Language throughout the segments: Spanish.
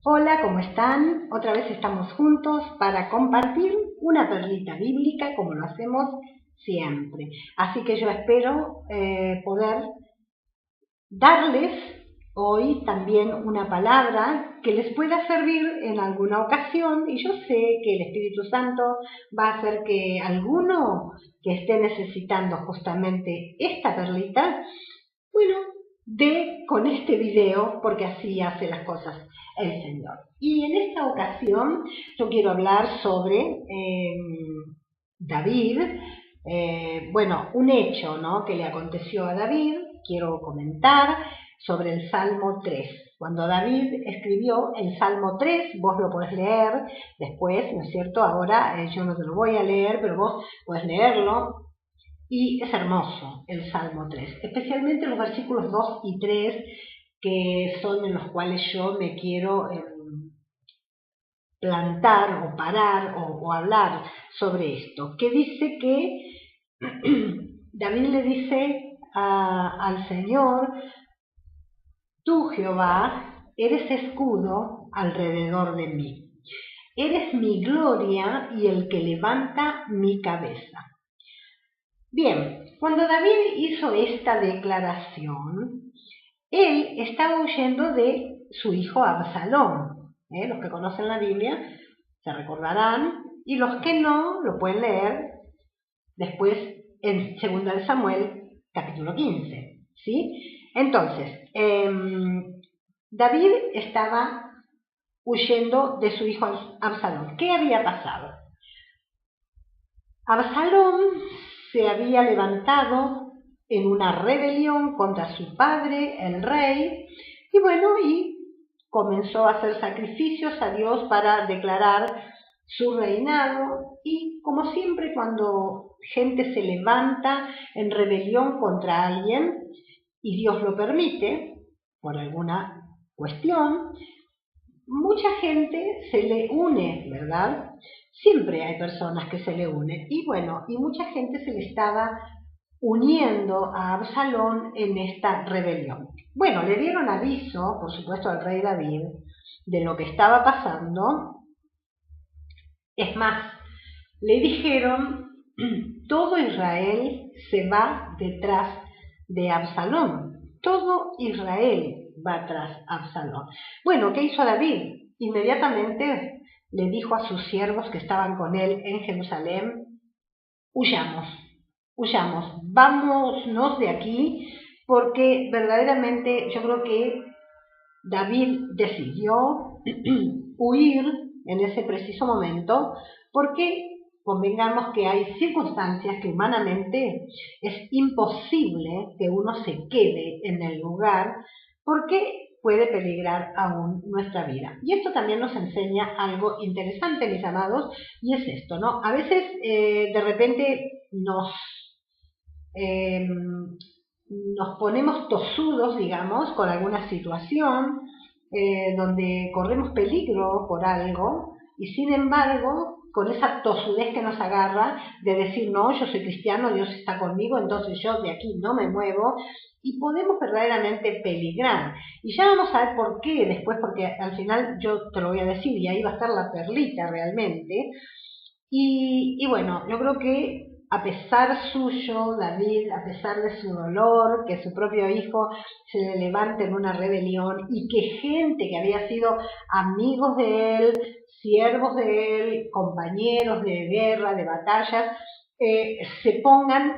Hola, ¿cómo están? Otra vez estamos juntos para compartir una perlita bíblica como lo hacemos siempre. Así que yo espero poder darles hoy también una palabra que les pueda servir en alguna ocasión, y yo sé que el Espíritu Santo va a hacer que alguno que esté necesitando justamente esta perlita, bueno, dé con este video, porque así hace las cosas el Señor. Y en esta ocasión yo quiero hablar sobre David, bueno, un hecho, ¿no?, que le aconteció a David. Quiero comentar sobre el Salmo 3. Cuando David escribió el Salmo 3, vos lo podés leer después, ¿no es cierto? Ahora yo no te lo voy a leer, pero vos podés leerlo. Y es hermoso el Salmo 3, especialmente los versículos 2 y 3, que son en los cuales yo me quiero plantar o parar o hablar sobre esto, que dice que David le dice al Señor: tú, Jehová, eres escudo alrededor de mí, eres mi gloria y el que levanta mi cabeza. Bien, cuando David hizo esta declaración, él estaba huyendo de su hijo Absalón. Los que conocen la Biblia se recordarán, y los que no lo pueden leer después en 2 de Samuel, capítulo 15. ¿Sí? Entonces, David estaba huyendo de su hijo Absalón. ¿Qué había pasado? Absalón se había levantado en una rebelión contra su padre, el rey, y comenzó a hacer sacrificios a Dios para declarar su reinado. Y como siempre, cuando gente se levanta en rebelión contra alguien y Dios lo permite por alguna cuestión, mucha gente se le une, ¿verdad? Siempre hay personas que se le unen. Y mucha gente se le estaba uniendo a Absalón en esta rebelión. Bueno, le dieron aviso, por supuesto, al rey David de lo que estaba pasando. Es más, le dijeron: todo Israel se va detrás de Absalón. Todo Israel va tras Absalón. Bueno, ¿qué hizo David? Inmediatamente le dijo a sus siervos que estaban con él en Jerusalén: huyamos, vámonos de aquí, porque verdaderamente yo creo que David decidió huir en ese preciso momento, porque convengamos que hay circunstancias que humanamente es imposible que uno se quede en el lugar, porque puede peligrar aún nuestra vida. Y esto también nos enseña algo interesante, mis amados, y es esto, ¿no? A veces de repente eh, nos ponemos tosudos, digamos, con alguna situación donde corremos peligro por algo, y sin embargo, con esa tosudez que nos agarra de decir: no, yo soy cristiano, Dios está conmigo, entonces yo de aquí no me muevo, y podemos verdaderamente peligrar. Y ya vamos a ver por qué después, porque al final yo te lo voy a decir, y ahí va a estar la perlita realmente. Y bueno, yo creo que a pesar suyo, David, a pesar de su dolor, que su propio hijo se le levante en una rebelión, y que gente que había sido amigos de él, siervos de él, compañeros de guerra, de batallas, se pongan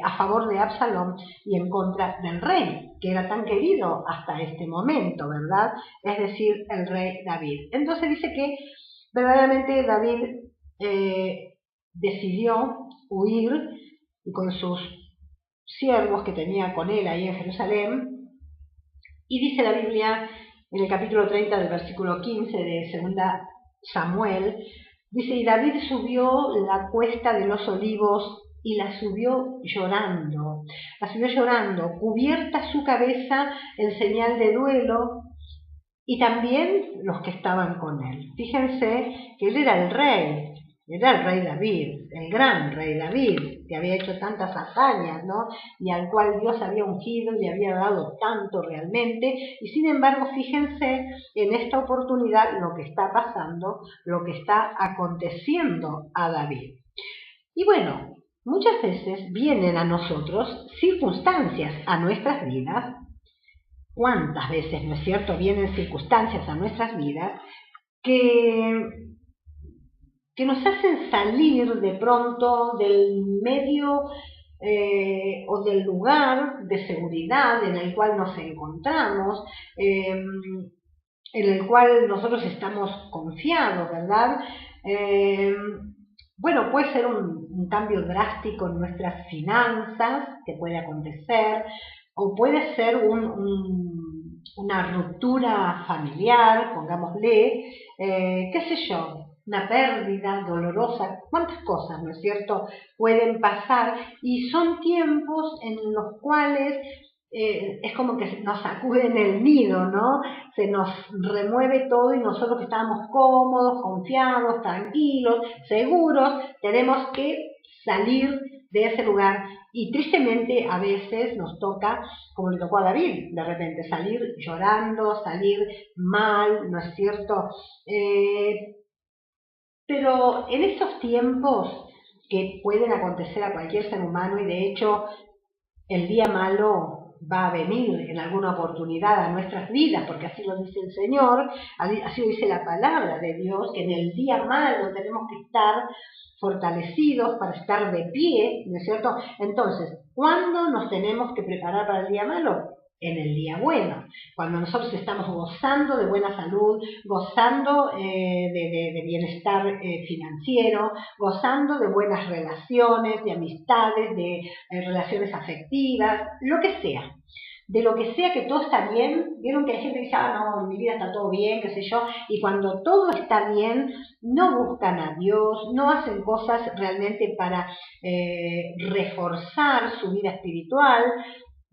a favor de Absalón y en contra del rey, que era tan querido hasta este momento, ¿verdad? Es decir, el rey David. Entonces dice que verdaderamente David decidió huir, y con sus siervos que tenía con él ahí en Jerusalén. Y dice la Biblia en el capítulo 30 del versículo 15 de 2 Samuel, dice: y David subió la cuesta de los olivos y la subió llorando, cubierta su cabeza en señal de duelo, y también los que estaban con él. Fíjense que él era el rey, era el rey David, el gran rey David, que había hecho tantas hazañas, ¿no? Y al cual Dios había ungido y le había dado tanto realmente. Y sin embargo, fíjense en esta oportunidad lo que está pasando, lo que está aconteciendo a David. Y bueno, muchas veces vienen a nosotros circunstancias a nuestras vidas. ¿Cuántas veces, no es cierto, vienen circunstancias a nuestras vidas que nos hacen salir de pronto del medio o del lugar de seguridad en el cual nos encontramos, en el cual nosotros estamos confiados, ¿verdad? Bueno, puede ser un cambio drástico en nuestras finanzas que puede acontecer, o puede ser una ruptura familiar, pongámosle, qué sé yo, una pérdida dolorosa, cuántas cosas, ¿no es cierto?, pueden pasar, y son tiempos en los cuales es como que nos sacuden el nido, ¿no? Se nos remueve todo y nosotros que estábamos cómodos, confiados, tranquilos, seguros, tenemos que salir de ese lugar, y tristemente a veces nos toca, como le tocó a David, de repente salir llorando, salir mal, ¿no es cierto? Pero en estos tiempos que pueden acontecer a cualquier ser humano, y de hecho el día malo va a venir en alguna oportunidad a nuestras vidas, porque así lo dice el Señor, así lo dice la palabra de Dios, que en el día malo tenemos que estar fortalecidos para estar de pie, ¿no es cierto? Entonces, ¿cuándo nos tenemos que preparar para el día malo? En el día bueno, cuando nosotros estamos gozando de buena salud, gozando de bienestar financiero, gozando de buenas relaciones, de amistades, de relaciones afectivas, lo que sea. De lo que sea, que todo está bien. Vieron que hay gente que dice, no, en mi vida está todo bien, qué sé yo, y cuando todo está bien, no buscan a Dios, no hacen cosas realmente para reforzar su vida espiritual.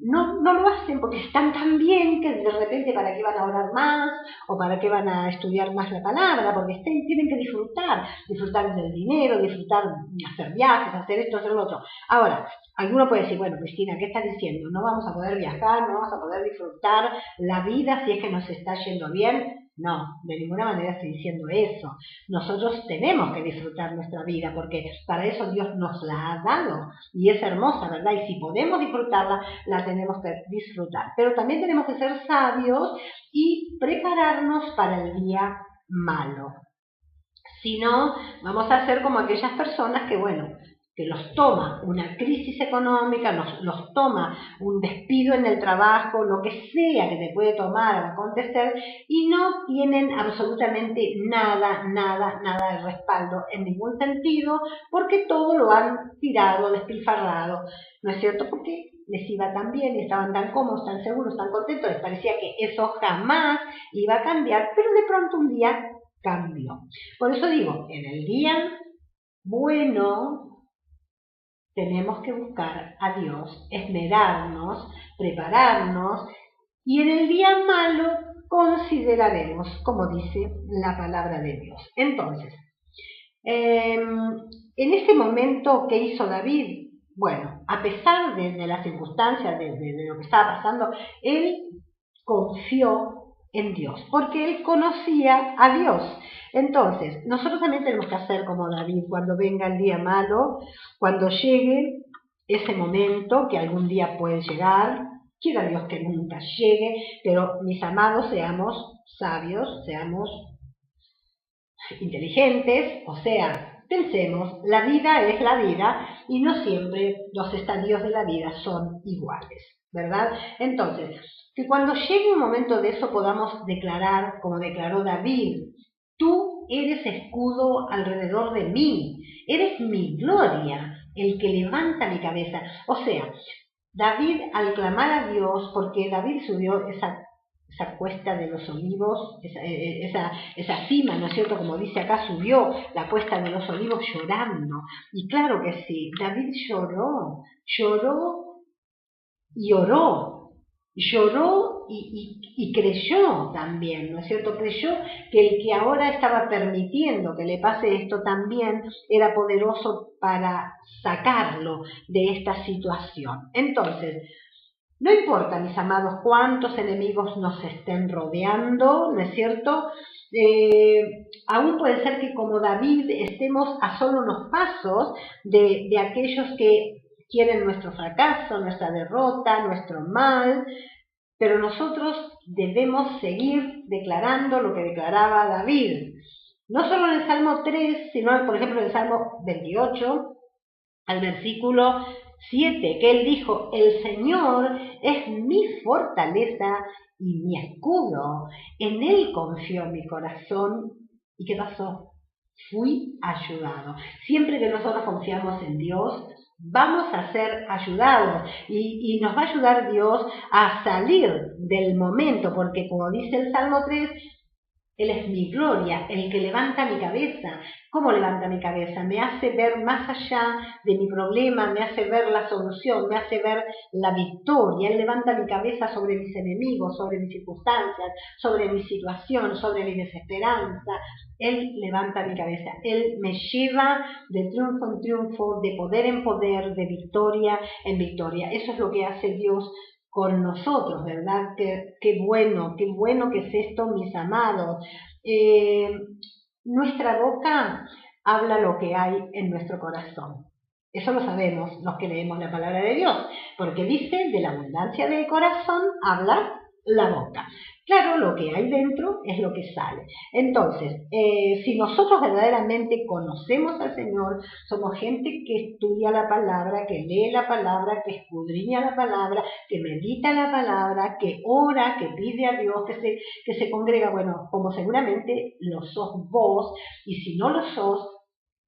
No lo hacen porque están tan bien que de repente para qué van a orar más o para qué van a estudiar más la palabra, porque tienen que disfrutar del dinero, disfrutar, hacer viajes, hacer esto, hacer lo otro. Ahora, alguno puede decir, bueno, Cristina, ¿qué estás diciendo? ¿No vamos a poder viajar, no vamos a poder disfrutar la vida si es que nos está yendo bien? No, de ninguna manera estoy diciendo eso. Nosotros tenemos que disfrutar nuestra vida porque para eso Dios nos la ha dado y es hermosa, ¿verdad? Y si podemos disfrutarla, la tenemos que disfrutar. Pero también tenemos que ser sabios y prepararnos para el día malo. Si no, vamos a ser como aquellas personas que, bueno, que los toma una crisis económica, los toma un despido en el trabajo, lo que sea que te puede tomar o acontecer, y no tienen absolutamente nada de respaldo en ningún sentido, porque todo lo han tirado, despilfarrado, ¿no es cierto? Porque les iba tan bien y estaban tan cómodos, tan seguros, tan contentos, les parecía que eso jamás iba a cambiar, pero de pronto un día cambió. Por eso digo, en el día bueno tenemos que buscar a Dios, esmerarnos, prepararnos, y en el día malo consideraremos, como dice la palabra de Dios. Entonces, en ese momento, ¿qué hizo David? Bueno, a pesar de las circunstancias, de lo que estaba pasando, él confió en Dios, porque él conocía a Dios. Entonces, nosotros también tenemos que hacer como David cuando venga el día malo, cuando llegue ese momento que algún día puede llegar, quiera Dios que nunca llegue, pero mis amados, seamos sabios, seamos inteligentes, o sea, pensemos, la vida es la vida y no siempre los estadios de la vida son iguales, ¿verdad? Entonces, que cuando llegue un momento de eso podamos declarar, como declaró David, tú eres escudo alrededor de mí, eres mi gloria, el que levanta mi cabeza. O sea, David al clamar a Dios, porque David subió esa cuesta de los olivos, esa cima, ¿no es cierto? Como dice acá, subió la cuesta de los olivos llorando. Y claro que sí, David lloró y oró. Lloró y creyó también, ¿no es cierto? Creyó que el que ahora estaba permitiendo que le pase esto también era poderoso para sacarlo de esta situación. Entonces, no importa, mis amados, cuántos enemigos nos estén rodeando, ¿no es cierto? Aún puede ser que como David estemos a solo unos pasos de aquellos que quieren nuestro fracaso, nuestra derrota, nuestro mal, pero nosotros debemos seguir declarando lo que declaraba David. No solo en el Salmo 3, sino por ejemplo en el Salmo 28, al versículo 7, que él dijo: el Señor es mi fortaleza y mi escudo, en él confió mi corazón. ¿Y qué pasó? Fui ayudado. Siempre que nosotros confiamos en Dios, vamos a ser ayudados y nos va a ayudar Dios a salir del momento, porque como dice el Salmo 3, Él es mi gloria, el que levanta mi cabeza. ¿Cómo levanta mi cabeza? Me hace ver más allá de mi problema, me hace ver la solución, me hace ver la victoria. Él levanta mi cabeza sobre mis enemigos, sobre mis circunstancias, sobre mi situación, sobre mi desesperanza. Él levanta mi cabeza. Él me lleva de triunfo en triunfo, de poder en poder, de victoria en victoria. Eso es lo que hace Dios con nosotros, ¿verdad? Qué bueno que es esto, mis amados. Nuestra boca habla lo que hay en nuestro corazón. Eso lo sabemos los que leemos la palabra de Dios, porque dice: de la abundancia del corazón habla la boca. Claro, lo que hay dentro es lo que sale. Entonces, si nosotros verdaderamente conocemos al Señor, somos gente que estudia la palabra, que lee la palabra, que escudriña la palabra, que medita la palabra, que ora, que pide a Dios, que se congrega, bueno, como seguramente lo sos vos, y si no lo sos,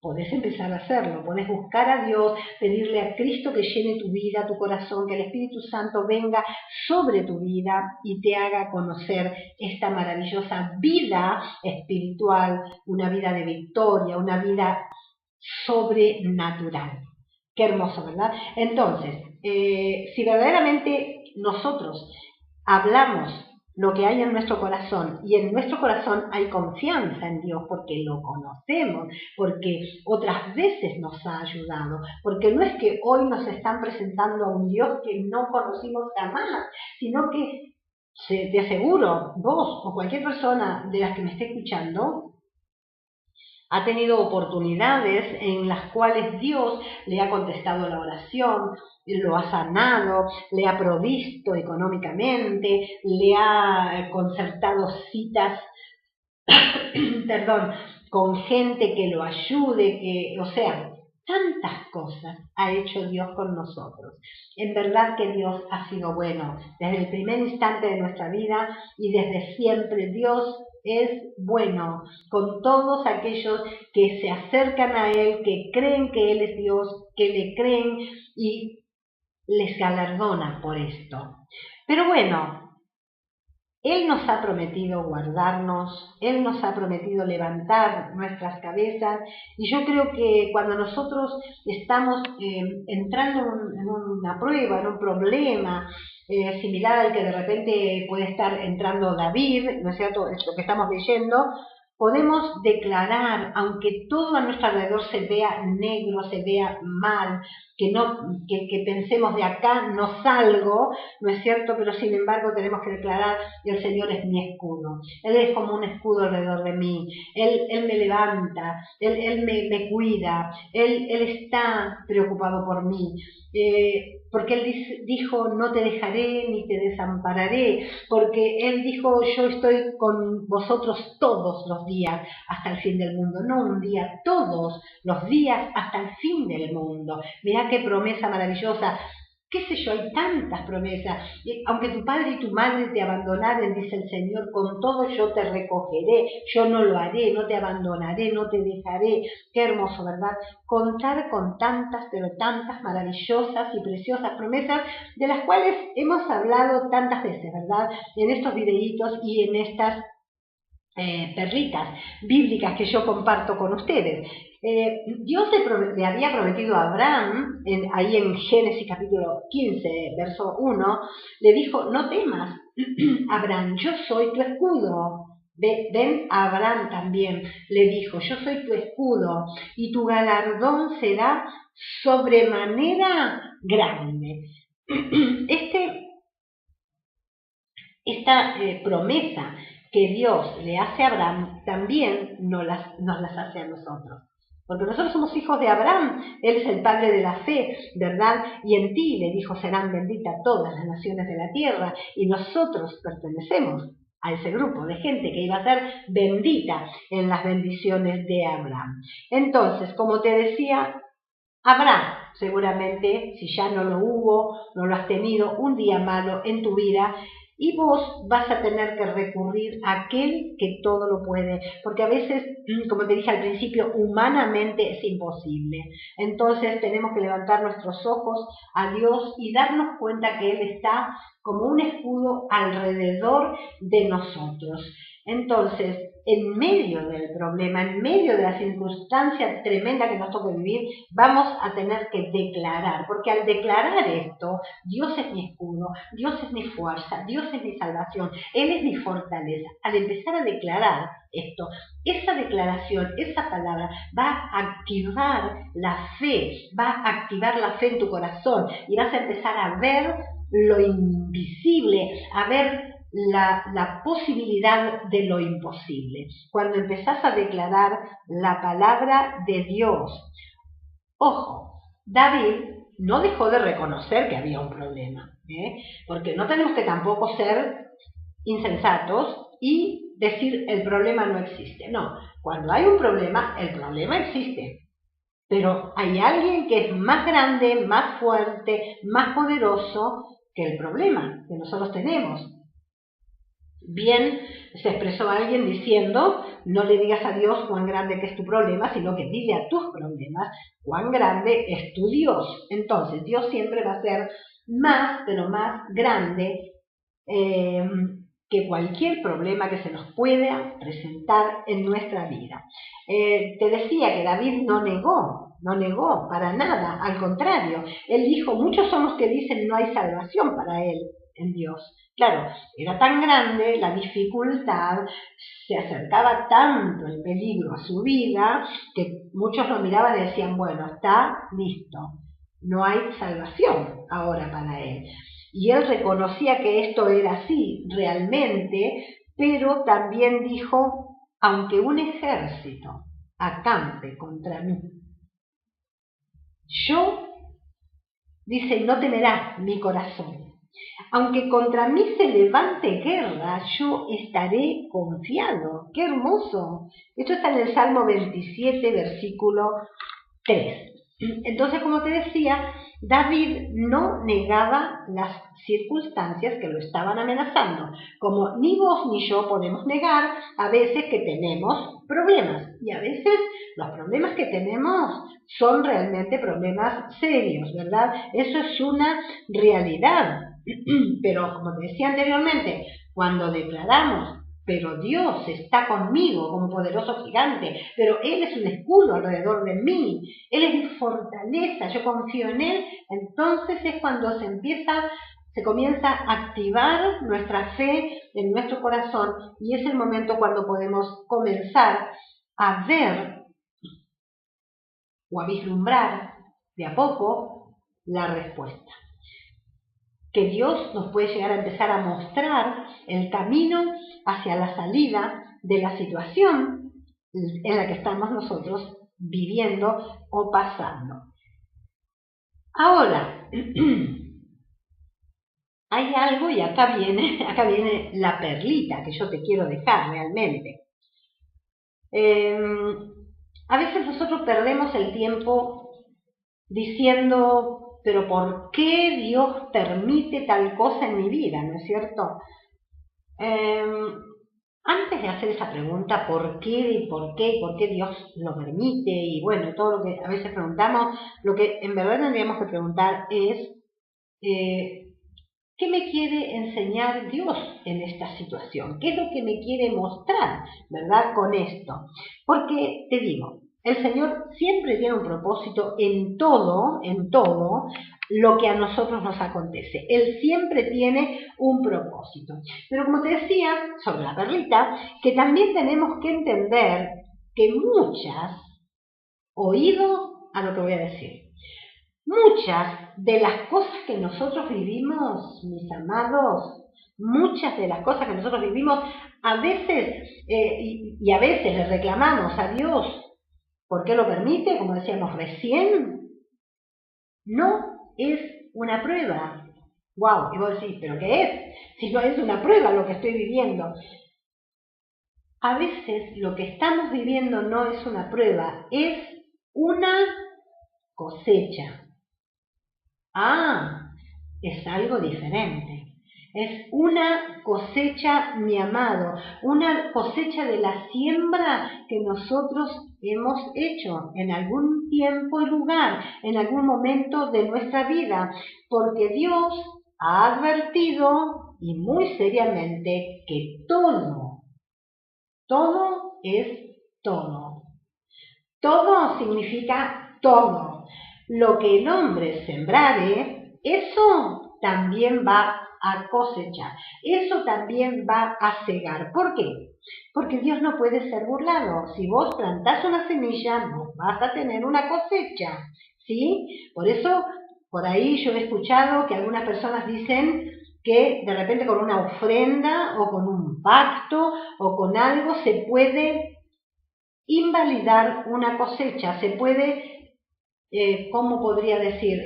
podés empezar a hacerlo, podés buscar a Dios, pedirle a Cristo que llene tu vida, tu corazón, que el Espíritu Santo venga sobre tu vida y te haga conocer esta maravillosa vida espiritual, una vida de victoria, una vida sobrenatural. Qué hermoso, ¿verdad? Entonces, si verdaderamente nosotros hablamos lo que hay en nuestro corazón, y en nuestro corazón hay confianza en Dios porque lo conocemos, porque otras veces nos ha ayudado, porque no es que hoy nos están presentando a un Dios que no conocimos jamás, sino que te aseguro, vos o cualquier persona de las que me esté escuchando ha tenido oportunidades en las cuales Dios le ha contestado la oración, lo ha sanado, le ha provisto económicamente, le ha concertado citas, perdón, con gente que lo ayude, o sea, tantas cosas ha hecho Dios con nosotros. En verdad que Dios ha sido bueno desde el primer instante de nuestra vida y desde siempre. Dios es bueno con todos aquellos que se acercan a Él, que creen que Él es Dios, que le creen y les galardona por esto. Pero bueno, Él nos ha prometido guardarnos, Él nos ha prometido levantar nuestras cabezas, y yo creo que cuando nosotros estamos entrando en una prueba, en un problema, similar al que de repente puede estar entrando David, ¿no es cierto?, es lo que estamos leyendo, podemos declarar, aunque todo a nuestro alrededor se vea negro, se vea mal, que pensemos de acá no salgo, ¿no es cierto? Pero sin embargo tenemos que declarar: el Señor es mi escudo, Él es como un escudo alrededor de mí, Él me levanta, Él me cuida, Él está preocupado por mí. Porque Él dijo: no te dejaré ni te desampararé, porque Él dijo: yo estoy con vosotros todos los días hasta el fin del mundo, no un día, todos los días hasta el fin del mundo. Mirá qué promesa maravillosa. Qué sé yo, hay tantas promesas. Aunque tu padre y tu madre te abandonaren, dice el Señor, con todo yo te recogeré, yo no lo haré, no te abandonaré, no te dejaré. Qué hermoso, ¿verdad? Contar con tantas, pero tantas maravillosas y preciosas promesas de las cuales hemos hablado tantas veces, ¿verdad? En estos videitos y en estas perlitas bíblicas que yo comparto con ustedes. Dios le había prometido a Abraham, ahí en Génesis capítulo 15, verso 1, le dijo: no temas, Abraham, yo soy tu escudo. Ven a Abraham también, le dijo, yo soy tu escudo y tu galardón será sobremanera grande. Esta promesa que Dios le hace a Abraham también nos las hace a nosotros. Porque nosotros somos hijos de Abraham, él es el padre de la fe, ¿verdad? Y en ti, le dijo, serán benditas todas las naciones de la tierra, y nosotros pertenecemos a ese grupo de gente que iba a ser bendita en las bendiciones de Abraham. Entonces, como te decía, habrá seguramente, si ya no lo hubo, no lo has tenido, un día malo en tu vida, y vos vas a tener que recurrir a aquel que todo lo puede, porque a veces, como te dije al principio, humanamente es imposible. Entonces tenemos que levantar nuestros ojos a Dios y darnos cuenta que Él está como un escudo alrededor de nosotros. Entonces, en medio del problema, en medio de la circunstancia tremenda que nos toca vivir, vamos a tener que declarar, porque al declarar esto, Dios es mi escudo, Dios es mi fuerza, Dios es mi salvación, Él es mi fortaleza. Al empezar a declarar esto, esa declaración, esa palabra va a activar la fe, va a activar la fe en tu corazón y vas a empezar a ver lo invisible, a ver la posibilidad de lo imposible. Cuando empezás a declarar la palabra de Dios. Ojo, David no dejó de reconocer que había un problema, porque no tenemos que tampoco ser insensatos y decir el problema no existe. No, cuando hay un problema, el problema existe. Pero hay alguien que es más grande, más fuerte, más poderoso que el problema que nosotros tenemos. Bien, se expresó alguien diciendo, no le digas a Dios cuán grande que es tu problema, sino que dile a tus problemas cuán grande es tu Dios. Entonces, Dios siempre va a ser más, pero más grande que cualquier problema que se nos pueda presentar en nuestra vida. Te decía que David no negó para nada, al contrario, él dijo, muchos son los que dicen no hay salvación para él en Dios. Claro, era tan grande la dificultad, se acercaba tanto el peligro a su vida, que muchos lo miraban y decían, bueno, está listo, no hay salvación ahora para él. Y él reconocía que esto era así, realmente, pero también dijo, aunque un ejército acampe contra mí, yo, dice, no temerá mi corazón. Aunque contra mí se levante guerra, yo estaré confiado. ¡Qué hermoso! Esto está en el Salmo 27, versículo 3. Entonces, como te decía, David no negaba las circunstancias que lo estaban amenazando, como ni vos ni yo podemos negar a veces que tenemos problemas, y a veces los problemas que tenemos son realmente problemas serios, ¿verdad? Eso es una realidad, pero como te decía anteriormente, cuando declaramos pero Dios está conmigo como poderoso gigante, pero Él es un escudo alrededor de mí, Él es mi fortaleza, yo confío en Él, entonces es cuando se comienza a activar nuestra fe en nuestro corazón y es el momento cuando podemos comenzar a ver o a vislumbrar de a poco la respuesta. Que Dios nos puede llegar a empezar a mostrar el camino hacia la salida de la situación en la que estamos nosotros viviendo o pasando. Ahora, hay algo y acá viene la perlita que yo te quiero dejar realmente. A veces nosotros perdemos el tiempo diciendo, pero ¿por qué Dios permite tal cosa en mi vida? ¿No es cierto? Antes de hacer esa pregunta, ¿por qué Dios lo permite? Y bueno, todo lo que a veces preguntamos, lo que en verdad tendríamos que preguntar es, ¿qué me quiere enseñar Dios en esta situación? ¿Qué es lo que me quiere mostrar, verdad, con esto? Porque, te digo, el Señor siempre tiene un propósito en todo, lo que a nosotros nos acontece. Él siempre tiene un propósito. Pero como te decía, sobre la perlita, que también tenemos que entender que oído a lo que voy a decir, muchas de las cosas que nosotros vivimos, mis amados, muchas de las cosas que nosotros vivimos, a veces, y a veces le reclamamos a Dios, ¿por qué lo permite? Como decíamos recién, no es una prueba. ¡Wow! Y vos decís, ¿pero qué es? Si no es una prueba lo que estoy viviendo. A veces lo que estamos viviendo no es una prueba, es una cosecha. Ah, es algo diferente. Es una cosecha, mi amado, una cosecha de la siembra que nosotros hemos hecho en algún tiempo y lugar, en algún momento de nuestra vida, porque Dios ha advertido y muy seriamente que todo es todo. Todo significa todo. Lo que el hombre sembrare, eso también va a cosechar. Eso también va a cegar. ¿Por qué? Porque Dios no puede ser burlado. Si vos plantás una semilla, no vas a tener una cosecha. ¿Sí? Por eso, por ahí yo he escuchado que algunas personas dicen que de repente con una ofrenda o con un pacto o con algo se puede invalidar una cosecha, se puede, ¿cómo podría decir?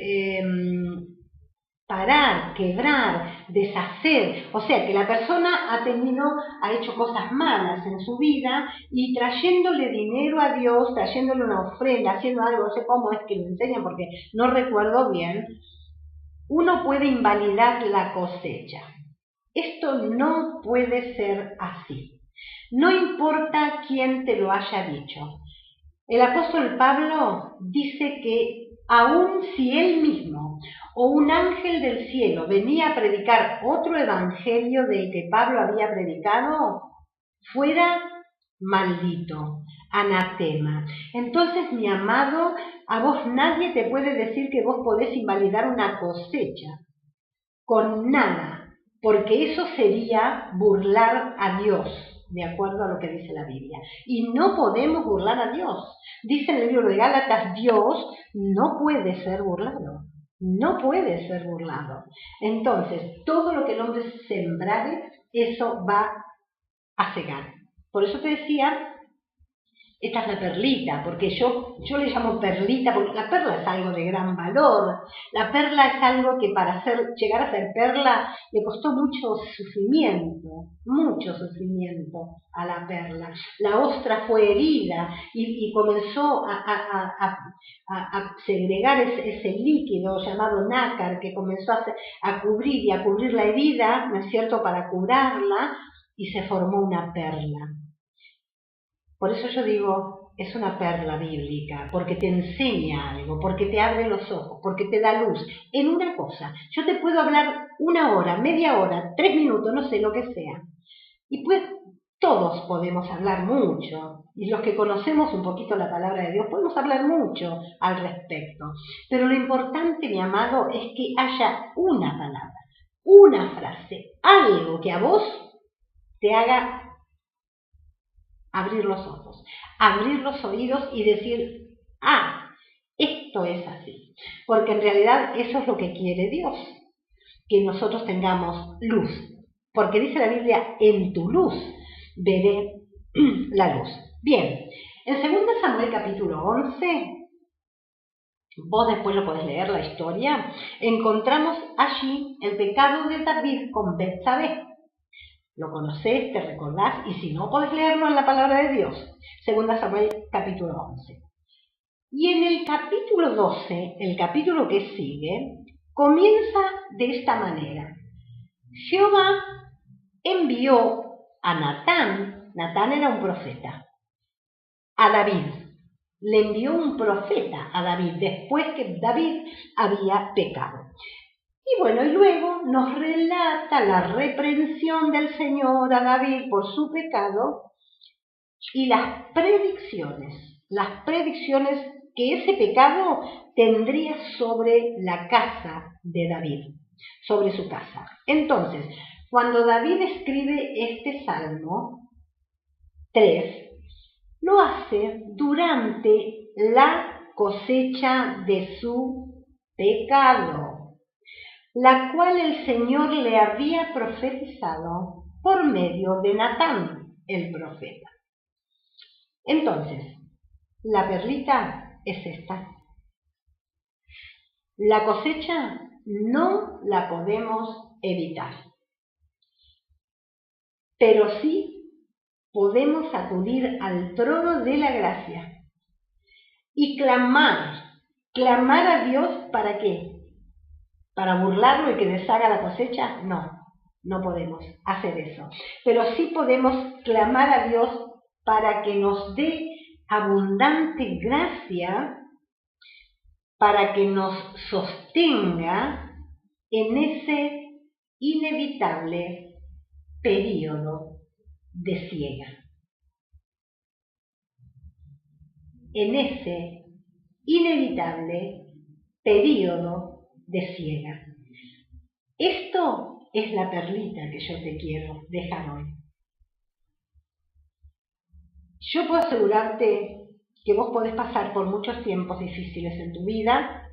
Parar, quebrar, deshacer. O sea que la persona ha hecho cosas malas en su vida y trayéndole dinero a Dios, trayéndole una ofrenda, haciendo algo, no sé cómo es que lo enseñan porque no recuerdo bien, uno puede invalidar la cosecha. Esto no puede ser así. No importa quién te lo haya dicho. El apóstol Pablo dice que aun si él mismo o un ángel del cielo venía a predicar otro evangelio del que Pablo había predicado, fuera maldito, anatema. Entonces, mi amado, a vos nadie te puede decir que vos podés invalidar una cosecha con nada, porque eso sería burlar a Dios, de acuerdo a lo que dice la Biblia. Y no podemos burlar a Dios. Dice en el libro de Gálatas, Dios no puede ser burlado. No puede ser burlado. Entonces, todo lo que el hombre sembrare, eso va a cegar. Por eso te decía, esta es la perlita, porque yo le llamo perlita, porque la perla es algo de gran valor. La perla es algo que para llegar a ser perla le costó mucho sufrimiento a la perla. La ostra fue herida y comenzó a segregar ese líquido llamado nácar que comenzó a cubrir y a cubrir la herida, ¿no es cierto?, para curarla, y se formó una perla. Por eso yo digo, es una perla bíblica, porque te enseña algo, porque te abre los ojos, porque te da luz en una cosa. Yo te puedo hablar 1 hora, media hora, 3 minutos, no sé, lo que sea. Y pues todos podemos hablar mucho, y los que conocemos un poquito la palabra de Dios podemos hablar mucho al respecto. Pero lo importante, mi amado, es que haya una palabra, una frase, algo que a vos te haga abrir los ojos, abrir los oídos y decir, esto es así. Porque en realidad eso es lo que quiere Dios, que nosotros tengamos luz. Porque dice la Biblia, en tu luz veré la luz. Bien, en 2 Samuel capítulo 11, vos después lo podés leer la historia, encontramos allí el pecado de David con Betsabé. Lo conocés, te recordás, y si no, podés leerlo en la palabra de Dios. 2 Samuel capítulo 11. Y en el capítulo 12, el capítulo que sigue, comienza de esta manera. Jehová envió a Natán era un profeta, a David. Le envió un profeta a David después que David había pecado. Y bueno, y luego nos relata la reprensión del Señor a David por su pecado y las predicciones que ese pecado tendría sobre la casa de David, sobre su casa. Entonces, cuando David escribe este Salmo 3, lo hace durante la cosecha de su pecado, la cual el Señor le había profetizado por medio de Natán, el profeta. Entonces, la perlita es esta. La cosecha no la podemos evitar, pero sí podemos acudir al trono de la gracia y clamar a Dios. ¿Para qué? ¿Para burlarlo y que deshaga la cosecha? No podemos hacer eso. Pero sí podemos clamar a Dios para que nos dé abundante gracia, para que nos sostenga en ese inevitable período de siega. En ese inevitable período de siega. Esto es la perlita que yo te quiero dejar hoy. Yo puedo asegurarte que vos podés pasar por muchos tiempos difíciles en tu vida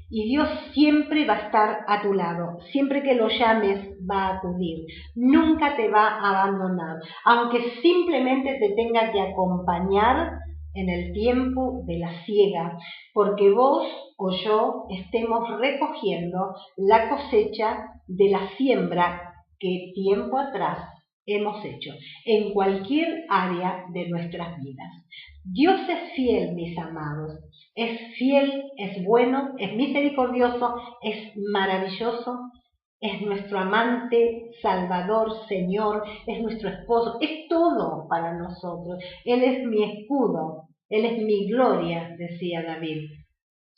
y Dios siempre va a estar a tu lado. Siempre que lo llames va a acudir. Nunca te va a abandonar, aunque simplemente te tenga que acompañar en el tiempo de la siega, porque vos o yo estemos recogiendo la cosecha de la siembra que tiempo atrás hemos hecho en cualquier área de nuestras vidas. Dios es fiel, mis amados, es fiel, es bueno, es misericordioso, es maravilloso, es nuestro amante, Salvador, Señor, es nuestro esposo, es todo para nosotros. Él es mi escudo, Él es mi gloria, decía David.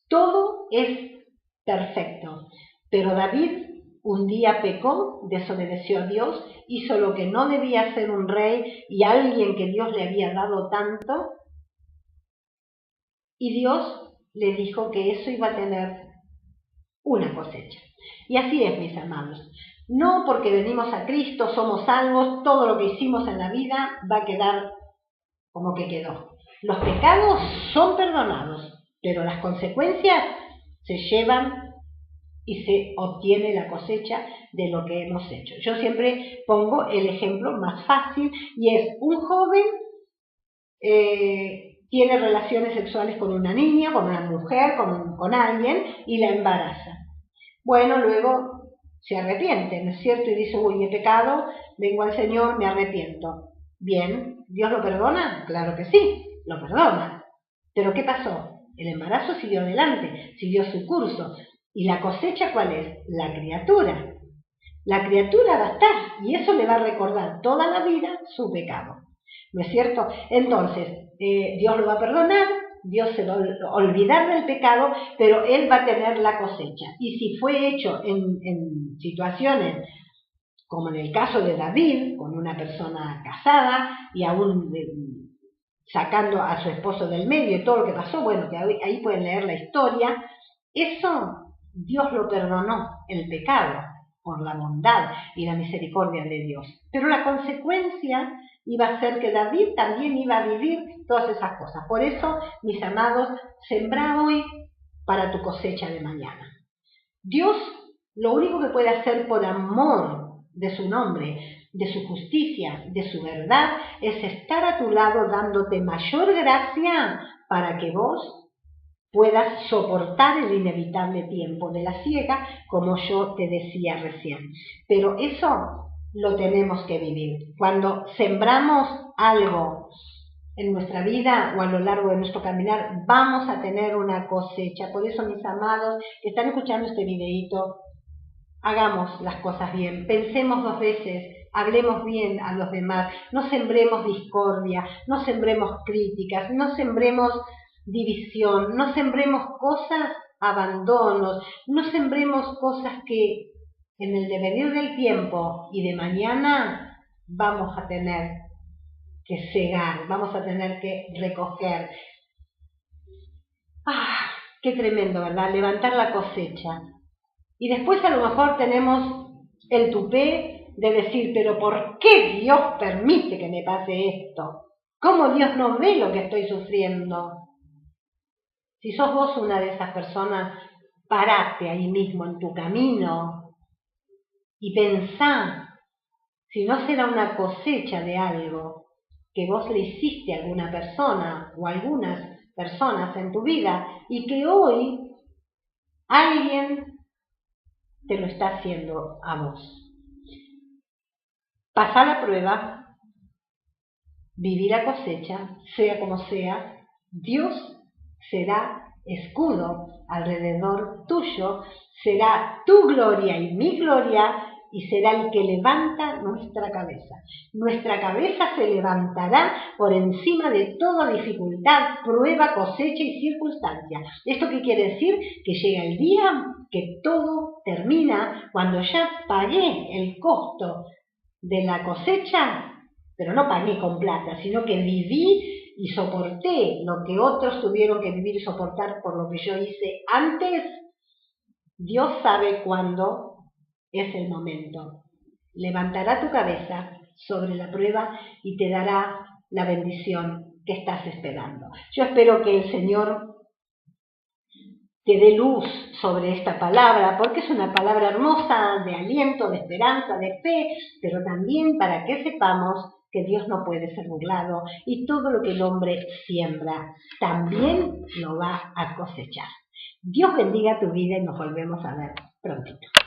Todo es perfecto, pero David un día pecó, desobedeció a Dios, hizo lo que no debía hacer un rey y alguien que Dios le había dado tanto, y Dios le dijo que eso iba a tener una cosecha. Y así es, mis amados. No porque venimos a Cristo, somos salvos, todo lo que hicimos en la vida va a quedar como que quedó. Los pecados son perdonados, pero las consecuencias se llevan y se obtiene la cosecha de lo que hemos hecho. Yo siempre pongo el ejemplo más fácil y es un joven tiene relaciones sexuales con una niña, con una mujer, con alguien y la embaraza. Bueno, luego se arrepiente, ¿no es cierto? Y dice, uy, he pecado, vengo al Señor, me arrepiento. Bien, ¿Dios lo perdona? Claro que sí, lo perdona. Pero ¿qué pasó? El embarazo siguió adelante, siguió su curso. ¿Y la cosecha cuál es? La criatura. La criatura va a estar y eso le va a recordar toda la vida su pecado. ¿No es cierto? Entonces, Dios lo va a perdonar, Dios se va a olvidar del pecado, pero Él va a tener la cosecha. Y si fue hecho en situaciones como en el caso de David, con una persona casada y aún sacando a su esposo del medio y todo lo que pasó, bueno, que ahí pueden leer la historia, eso Dios lo perdonó, el pecado, por la bondad y la misericordia de Dios. Pero la consecuencia iba a ser que David también iba a vivir todas esas cosas. Por eso, mis amados, sembrá hoy para tu cosecha de mañana. Dios lo único que puede hacer por amor de su nombre, de su justicia, de su verdad, es estar a tu lado dándote mayor gracia para que vos puedas soportar el inevitable tiempo de la siega, como yo te decía recién. Pero eso lo tenemos que vivir. Cuando sembramos algo en nuestra vida o a lo largo de nuestro caminar, vamos a tener una cosecha. Por eso, mis amados que están escuchando este videíto, hagamos las cosas bien, pensemos 2 veces, hablemos bien a los demás, no sembremos discordia, no sembremos críticas, no sembremos división, no sembremos cosas, abandonos, no sembremos cosas que en el devenir del tiempo y de mañana vamos a tener que cegar, vamos a tener que recoger. ¡Ah! Qué tremendo, ¿verdad? Levantar la cosecha. Y después a lo mejor tenemos el tupé de decir, pero ¿por qué Dios permite que me pase esto? ¿Cómo Dios no ve lo que estoy sufriendo? Si sos vos una de esas personas, parate ahí mismo en tu camino y pensá si no será una cosecha de algo que vos le hiciste a alguna persona o a algunas personas en tu vida y que hoy alguien te lo está haciendo a vos. Pasá la prueba, viví la cosecha, sea como sea, Dios será escudo alrededor tuyo, será tu gloria y mi gloria, y será el que levanta nuestra cabeza. Nuestra cabeza se levantará por encima de toda dificultad, prueba, cosecha y circunstancia. ¿Esto qué quiere decir? Que llega el día que todo termina, cuando ya pagué el costo de la cosecha, pero no pagué con plata, sino que viví y soporté lo que otros tuvieron que vivir y soportar por lo que yo hice antes. Dios sabe cuándo es el momento. Levantará tu cabeza sobre la prueba y te dará la bendición que estás esperando. Yo espero que el Señor te dé luz sobre esta palabra, porque es una palabra hermosa de aliento, de esperanza, de fe, pero también para que sepamos que Dios no puede ser burlado y todo lo que el hombre siembra también lo va a cosechar. Dios bendiga tu vida y nos volvemos a ver prontito.